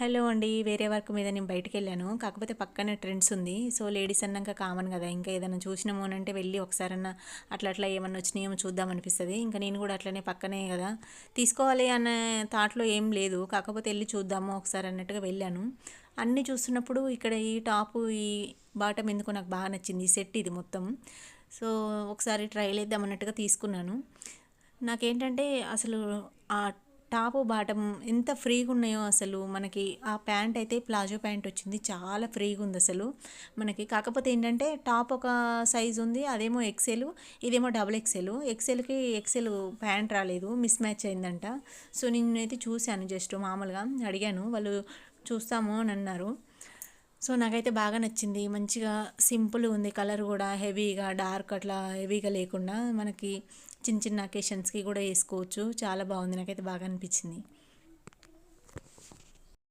Hello అండి. వేరే work మీద నేను బయటికెళ్ళాను. కాకపోతే పక్కనే ట్రెండ్స్ ఉంది. సో, లేడీస్ అన్నాక కామన్ గదా! ఇంకా ఏదైనా చూసినాము అనంటే వెళ్ళి ఒకసారన్నా అట్లా ఏమన్నా వచ్చినాయేమో చూద్దాం అనిపిస్తది. ఇంకా నేను గూడా అట్లనే పక్కనే గదా! తీసుకోవాలి అనే థాట్‌లో ఏం లేదు. కాకపోతే ఎళ్లి చూద్దాము ఒకసారి అన్నట్టుగా వెళ్ళాను. అన్నీ చూస్తున్నప్పుడు ఇక్కడ ఈ టాపు, ఈ బాటమ్ ఎందుకో నాకు బాగా నచ్చింది. ఈ సెట్ ఇది మొత్తం. సో, ఒకసారి ట్రైల్ ఏద్దాం అన్నట్టుగా తీసుకున్నాను. నాకేంటంటే అసలు ఆ టాపు, బాటమ్ ఎంత ఫ్రీగున్నాయో అసలు. మనకి ఆ ప్యాంట్ అయితే ప్లాజో ప్యాంట్ వచ్చింది. చాలా ఫ్రీగుందసలు మనకి. కాకపోతే ఏంటంటే టాప్ ఒక సైజ్ ఉంది. అదేమో ఎక్సెల్, ఇదేమో డబుల్ ఎక్సెల్. ఎక్సెల్‌కి ఎక్సెల్ ప్యాంట్ రాలేదు. మిస్ మ్యాచ్ అయిందంట. సో, నేనైతే చూశాను జస్ట్ మామూలుగా అడిగాను. వాళ్ళు చూస్తాము అని అన్నారు. సో, నాకైతే బాగా నచ్చింది. మంచిగా సింపుల్‌గా ఉంది. కలర్ గూడా హెవీగా డార్క్ అట్లా హెవీగా లేకుండా మనకి చిన్న చిన్న అకేషన్స్‌కి గూడా ఏసుకోవచ్చు. చాలా బాగుంది. నాకైతే బాగా అనిపించింది.